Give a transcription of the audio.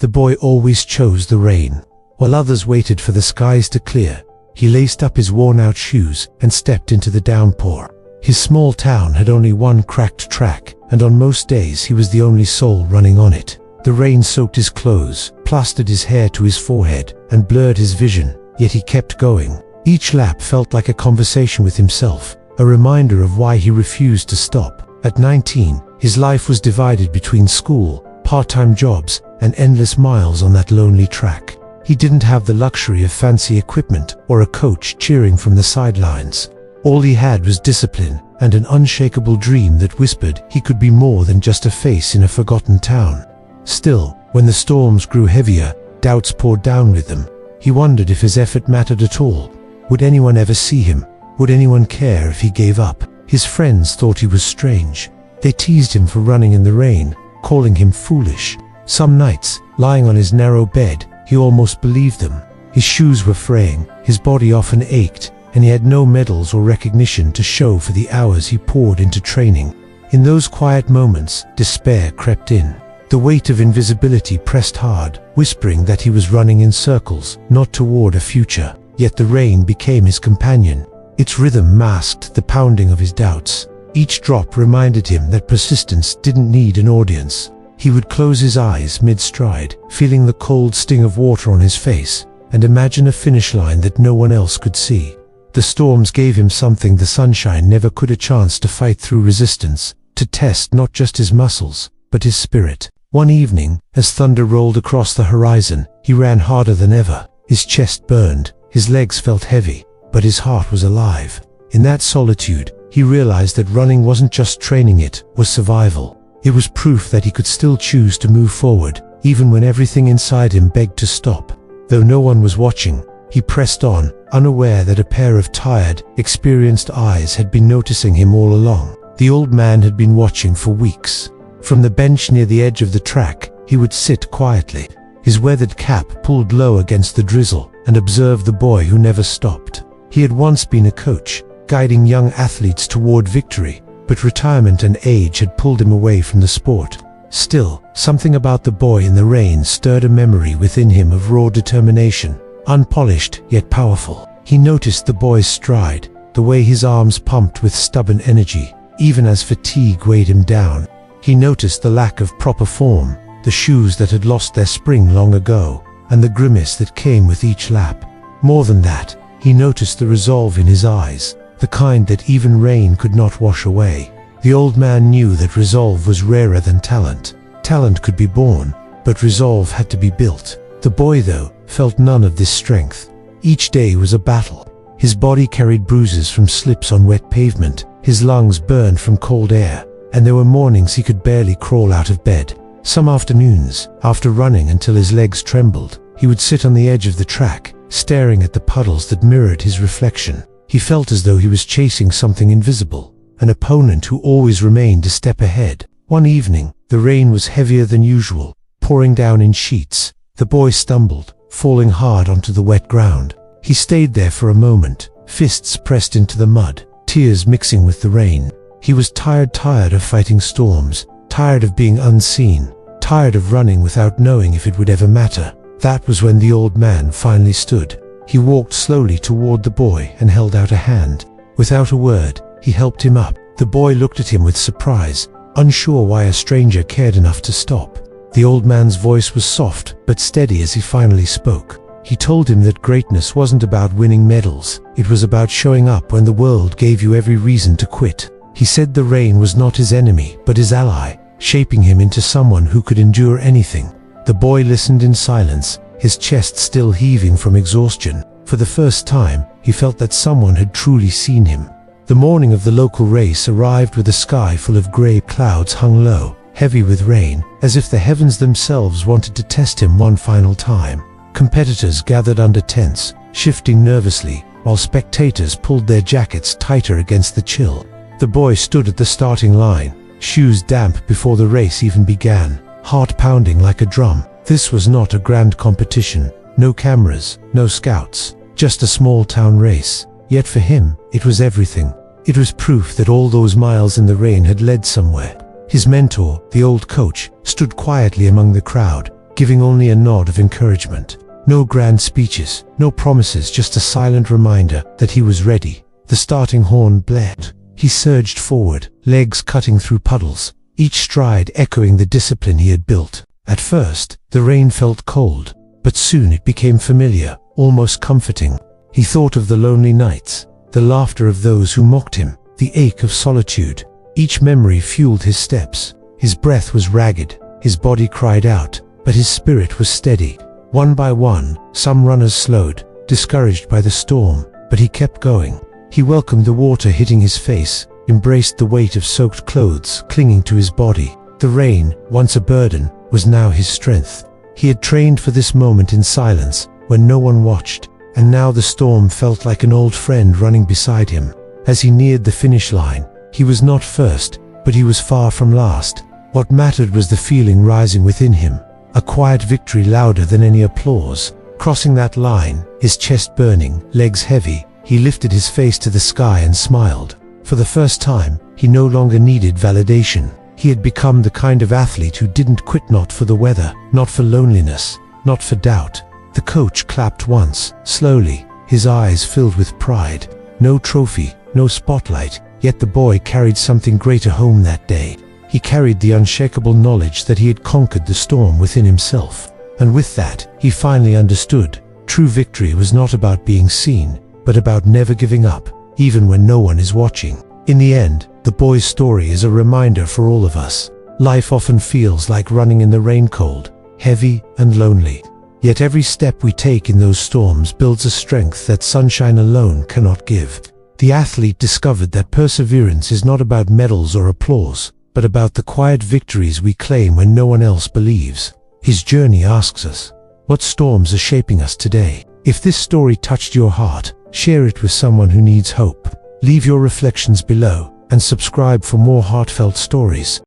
The boy always chose the rain. While others waited for the skies to clear, he laced up his worn-out shoes and stepped into the downpour. His small town had only one cracked track, and on most days he was the only soul running on it. The rain soaked his clothes, plastered his hair to his forehead, and blurred his vision, yet he kept going. Each lap felt like a conversation with himself, a reminder of why he refused to stop. At 19, his life was divided between school, part-time jobs, and endless miles on that lonely track. He didn't have the luxury of fancy equipment or a coach cheering from the sidelines. All he had was discipline and an unshakable dream that whispered he could be more than just a face in a forgotten town. Still, when the storms grew heavier, doubts poured down with them. He wondered if his effort mattered at all. Would anyone ever see him? Would anyone care if he gave up? His friends thought he was strange. They teased him for running in the rain, calling him foolish. Some nights, lying on his narrow bed, he almost believed them. His shoes were fraying, his body often ached, and he had no medals or recognition to show for the hours he poured into training. In those quiet moments, despair crept in. The weight of invisibility pressed hard, whispering that he was running in circles, not toward a future. Yet the rain became his companion. Its rhythm masked the pounding of his doubts. Each drop reminded him that persistence didn't need an audience. He would close his eyes mid-stride, feeling the cold sting of water on his face, and imagine a finish line that no one else could see. The storms gave him something the sunshine never could: a chance to fight through resistance, to test not just his muscles, but his spirit. One evening, as thunder rolled across the horizon, he ran harder than ever. His chest burned, his legs felt heavy, but his heart was alive. In that solitude, he realized that running wasn't just training, it was survival. It was proof that he could still choose to move forward, even when everything inside him begged to stop. Though no one was watching, he pressed on, unaware that a pair of tired, experienced eyes had been noticing him all along. The old man had been watching for weeks. From the bench near the edge of the track, he would sit quietly, his weathered cap pulled low against the drizzle, and observe the boy who never stopped. He had once been a coach, guiding young athletes toward victory, but retirement and age had pulled him away from the sport. Still, something about the boy in the rain stirred a memory within him of raw determination, unpolished yet powerful. He noticed the boy's stride, the way his arms pumped with stubborn energy, even as fatigue weighed him down. He noticed the lack of proper form, the shoes that had lost their spring long ago, and the grimace that came with each lap. More than that, he noticed the resolve in his eyes, the kind that even rain could not wash away. The old man knew that resolve was rarer than talent. Talent could be born, but resolve had to be built. The boy, though, felt none of this strength. Each day was a battle. His body carried bruises from slips on wet pavement, his lungs burned from cold air, and there were mornings he could barely crawl out of bed. Some afternoons, after running until his legs trembled, he would sit on the edge of the track, staring at the puddles that mirrored his reflection. He felt as though he was chasing something invisible, an opponent who always remained a step ahead. One evening, the rain was heavier than usual, pouring down in sheets. The boy stumbled, falling hard onto the wet ground. He stayed there for a moment, fists pressed into the mud, tears mixing with the rain. He was tired of fighting storms, tired of being unseen, tired of running without knowing if it would ever matter. That was when the old man finally stood. He walked slowly toward the boy and held out a hand. Without a word, he helped him up. The boy looked at him with surprise, unsure why a stranger cared enough to stop. The old man's voice was soft but steady as he finally spoke. He told him that greatness wasn't about winning medals. It was about showing up when the world gave you every reason to quit. He said the rain was not his enemy, but his ally, shaping him into someone who could endure anything. The boy listened in silence, his chest still heaving from exhaustion. For the first time, he felt that someone had truly seen him. The morning of the local race arrived with a sky full of grey clouds hung low, heavy with rain, as if the heavens themselves wanted to test him one final time. Competitors gathered under tents, shifting nervously, while spectators pulled their jackets tighter against the chill. The boy stood at the starting line, shoes damp before the race even began, heart pounding like a drum. This was not a grand competition, no cameras, no scouts, just a small-town race. Yet for him, it was everything. It was proof that all those miles in the rain had led somewhere. His mentor, the old coach, stood quietly among the crowd, giving only a nod of encouragement. No grand speeches, no promises, just a silent reminder that he was ready. The starting horn blared. He surged forward, legs cutting through puddles, each stride echoing the discipline he had built. At first, the rain felt cold, but soon it became familiar, almost comforting. He thought of the lonely nights, the laughter of those who mocked him, the ache of solitude. Each memory fueled his steps. His breath was ragged, his body cried out, but his spirit was steady. One by one, some runners slowed, discouraged by the storm, but he kept going. He welcomed the water hitting his face, embraced the weight of soaked clothes clinging to his body. The rain, once a burden, was now his strength. He had trained for this moment in silence, when no one watched, and now the storm felt like an old friend running beside him. As he neared the finish line, he was not first, but he was far from last. What mattered was the feeling rising within him, a quiet victory louder than any applause. Crossing that line, his chest burning, legs heavy, he lifted his face to the sky and smiled. For the first time, he no longer needed validation. He had become the kind of athlete who didn't quit, not for the weather, not for loneliness, not for doubt. The coach clapped once, slowly, his eyes filled with pride. No trophy, no spotlight, yet the boy carried something greater home that day. He carried the unshakable knowledge that he had conquered the storm within himself. And with that, he finally understood. True victory was not about being seen, but about never giving up, even when no one is watching. In the end, the boy's story is a reminder for all of us. Life often feels like running in the rain, cold, heavy, and lonely. Yet every step we take in those storms builds a strength that sunshine alone cannot give. The athlete discovered that perseverance is not about medals or applause, but about the quiet victories we claim when no one else believes. His journey asks us, what storms are shaping us today? If this story touched your heart, share it with someone who needs hope. Leave your reflections below and subscribe for more heartfelt stories.